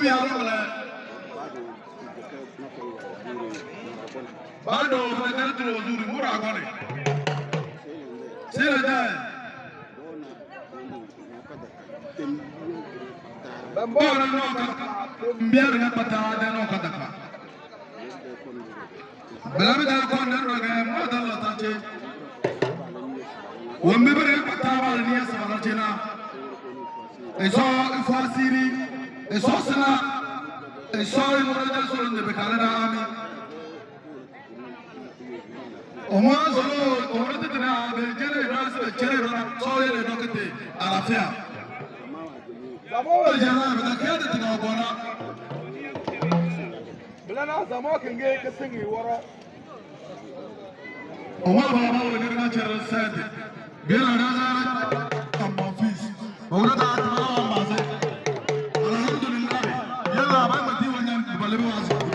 bi alo wala bado fa gartu wazuri mura gone sila da bambora no ka mbiyar ga patawa da no ka daka balabi da ko nan daga ma da Allah ta ce wambe bare patawa ni ya sabara ce na eso fasiri eso sana eso murada solon de bekala da ami Oma solo omrata tana be jere ras jere ras soye le dokete alafia Zamo jana be da kiyada tana gona Bilana zamo kinge kasingi wara Oma baba wani na jere sade Bila na zara amma fis Omrata tana amma sai Alhamdulillah yalla ba mati wannan balbe wasu